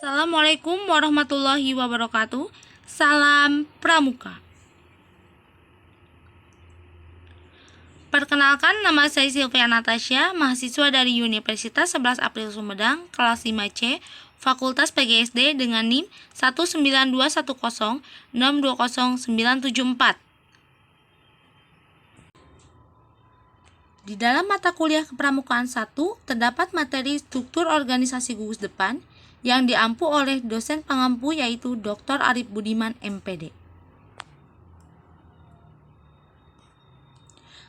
Assalamualaikum warahmatullahi wabarakatuh. Salam Pramuka. Perkenalkan, nama saya Sylvia Natasha, mahasiswa dari Universitas 11 April Sumedang, kelas 5C, Fakultas PGSD dengan NIM 19210620974. Di dalam mata kuliah Kepramukaan 1, terdapat materi struktur organisasi gugus depan yang diampu oleh dosen pengampu yaitu Dr. Arif Budiman, MPD.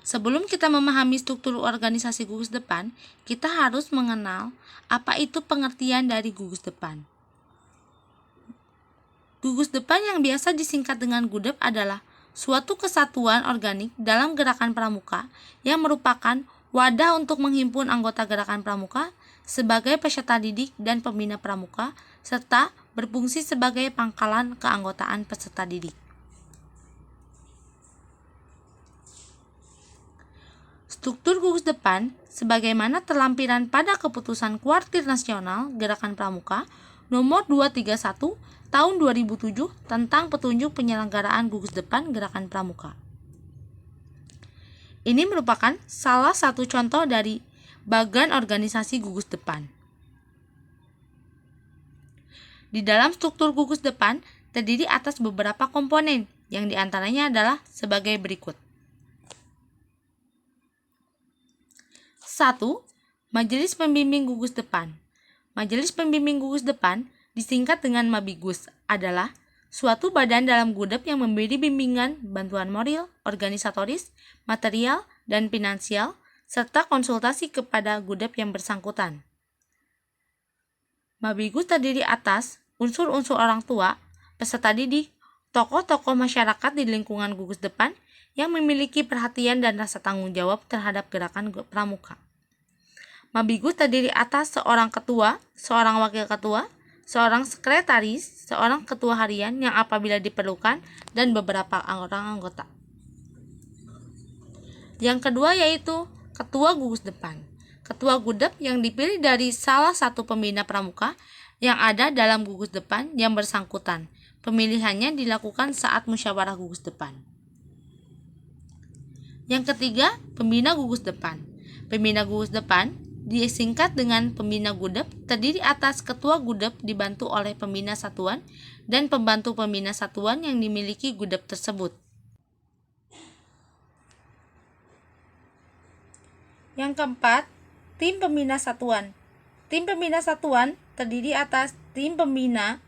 Sebelum kita memahami struktur organisasi gugus depan, kita harus mengenal apa itu pengertian dari gugus depan. Gugus depan yang biasa disingkat dengan GUDEP adalah suatu kesatuan organik dalam gerakan pramuka yang merupakan wadah untuk menghimpun anggota gerakan pramuka sebagai peserta didik dan pembina pramuka, serta berfungsi sebagai pangkalan keanggotaan peserta didik. Struktur gugus depan sebagaimana terlampiran pada keputusan Kuartir Nasional Gerakan Pramuka nomor 231 tahun 2007 tentang petunjuk penyelenggaraan gugus depan Gerakan Pramuka. Ini merupakan salah satu contoh dari bagan organisasi gugus depan. Di dalam struktur gugus depan terdiri atas beberapa komponen, yang diantaranya adalah sebagai berikut. 1. Majelis Pembimbing Gugus Depan. Majelis Pembimbing Gugus Depan disingkat dengan Mabigus adalah suatu badan dalam GUDEP yang memberi bimbingan, bantuan moral, organisatoris, material, dan finansial, serta konsultasi kepada GUDEP yang bersangkutan. Mabigus terdiri atas unsur-unsur orang tua, peserta didik, tokoh-tokoh masyarakat di lingkungan gugus depan yang memiliki perhatian dan rasa tanggung jawab terhadap gerakan pramuka. Mabigus terdiri atas seorang ketua, seorang wakil ketua, seorang sekretaris, seorang ketua harian yang apabila diperlukan, dan beberapa orang anggota. Yang kedua yaitu Ketua Gugus Depan. Ketua GUDEP yang dipilih dari salah satu pembina pramuka yang ada dalam gugus depan yang bersangkutan. Pemilihannya dilakukan saat musyawarah gugus depan. Yang ketiga, Pembina Gugus Depan. Pembina gugus depan disingkat dengan Pembina GUDEP, terdiri atas Ketua GUDEP dibantu oleh Pembina Satuan dan pembantu Pembina Satuan yang dimiliki GUDEP tersebut. Yang keempat, Tim Pembina Satuan. Tim Pembina Satuan terdiri atas Tim Pembina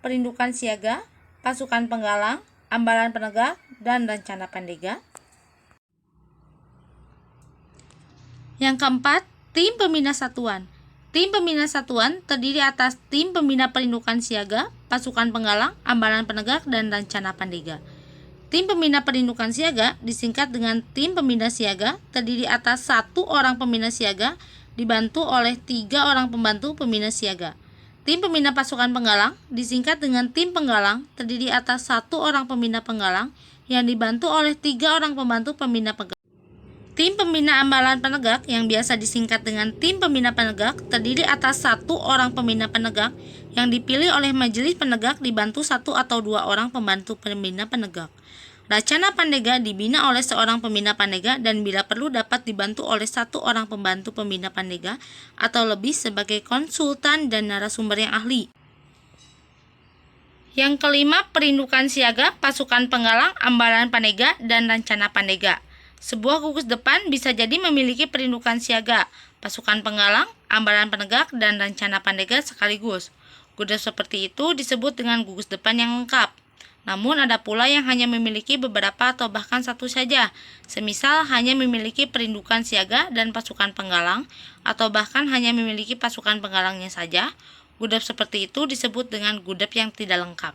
Perindukan Siaga, Pasukan Penggalang, Ambalan Penegak, dan Rencana Pandega. Yang keempat, Tim Pembina Satuan. Tim Pembina Satuan terdiri atas Tim Pembina Perindukan Siaga, Pasukan Penggalang, Ambalan Penegak, dan Rencana Pandega. Tim Pembina Perindukan Siaga disingkat dengan Tim Pembina Siaga, terdiri atas 1 orang pembina siaga dibantu oleh 3 orang pembantu pembina siaga. Tim Pembina Pasukan Penggalang disingkat dengan Tim Penggalang, terdiri atas 1 orang pembina penggalang yang dibantu oleh 3 orang pembantu pembina penggalang. Tim Pembina Ambalan Penegak yang biasa disingkat dengan Tim Pembina Penegak terdiri atas 1 orang pembina penegak yang dipilih oleh Majelis Penegak dibantu 1 atau 2 orang pembantu pembina penegak. Rencana Pandega dibina oleh seorang pembina Pandega dan bila perlu dapat dibantu oleh 1 orang pembantu pembina Pandega atau lebih sebagai konsultan dan narasumber yang ahli. Yang kelima, Perindukan Siaga, Pasukan Penggalang, Ambalan Pandega, dan Rencana Pandega. Sebuah gugus depan bisa jadi memiliki perindukan siaga, pasukan penggalang, ambalan penegak, dan rencana pandega sekaligus. GUDEP seperti itu disebut dengan gugus depan yang lengkap. Namun ada pula yang hanya memiliki beberapa atau bahkan satu saja, semisal hanya memiliki perindukan siaga dan pasukan penggalang, atau bahkan hanya memiliki pasukan penggalangnya saja. GUDEP seperti itu disebut dengan GUDEP yang tidak lengkap.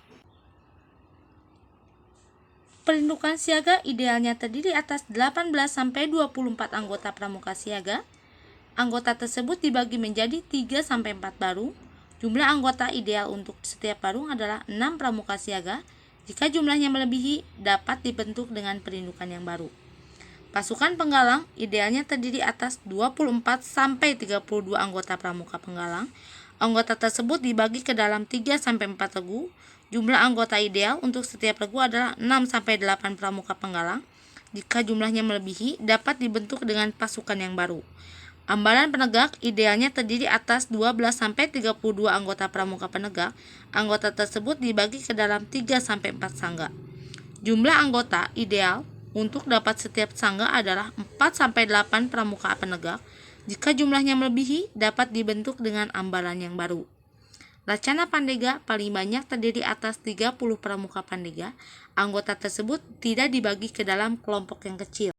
Perindukan siaga idealnya terdiri atas 18-24 anggota pramuka siaga. Anggota tersebut dibagi menjadi 3-4 baru. Jumlah anggota ideal untuk setiap baru adalah 6 pramuka siaga. Jika jumlahnya melebihi, dapat dibentuk dengan perindukan yang baru. Pasukan penggalang idealnya terdiri atas 24-32 anggota pramuka penggalang. Anggota tersebut dibagi ke dalam 3-4 regu. Jumlah anggota ideal untuk setiap regu adalah 6-8 pramuka penggalang. Jika jumlahnya melebihi, dapat dibentuk dengan pasukan yang baru. Ambalan penegak idealnya terdiri atas 12-32 anggota pramuka penegak. Anggota tersebut dibagi ke dalam 3-4 sangga. Jumlah anggota ideal untuk dapat setiap sangga adalah 4-8 pramuka penegak. Jika jumlahnya melebihi, dapat dibentuk dengan ambalan yang baru. Lacana Pandega paling banyak terdiri atas 30 pramuka Pandega. Anggota tersebut tidak dibagi ke dalam kelompok yang kecil.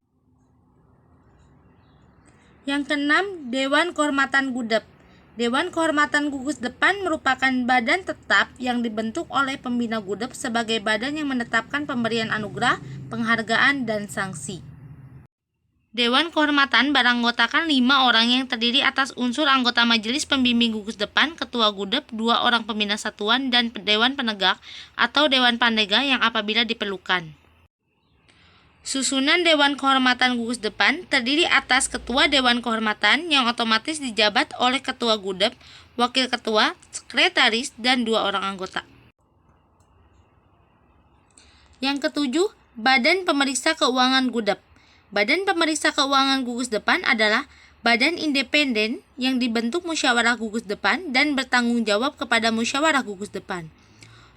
Yang keenam, Dewan Kehormatan Gudep. Dewan Kehormatan Gugus Depan merupakan badan tetap yang dibentuk oleh pembina Gudep sebagai badan yang menetapkan pemberian anugerah, penghargaan, dan sanksi. Dewan Kehormatan beranggotakan 5 orang yang terdiri atas unsur anggota Majelis Pembimbing Gugus Depan, Ketua Gudep, 2 orang pembina satuan, dan Dewan Penegak atau Dewan Pandega yang apabila diperlukan. Susunan Dewan Kehormatan Gugus Depan terdiri atas Ketua Dewan Kehormatan yang otomatis dijabat oleh Ketua Gudep, Wakil Ketua, Sekretaris, dan 2 orang anggota. Yang ketujuh, Badan Pemeriksa Keuangan Gudep. Badan Pemeriksa Keuangan Gugus Depan adalah badan independen yang dibentuk musyawarah gugus depan dan bertanggung jawab kepada musyawarah gugus depan.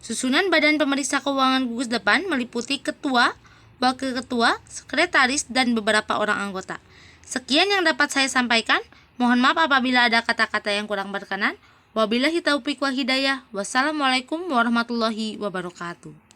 Susunan Badan Pemeriksa Keuangan Gugus Depan meliputi Ketua, Wakil Ketua, Sekretaris, dan beberapa orang anggota. Sekian yang dapat saya sampaikan. Mohon maaf apabila ada kata-kata yang kurang berkenan. Wabillahi taufiq wal hidayah. Wassalamualaikum warahmatullahi wabarakatuh.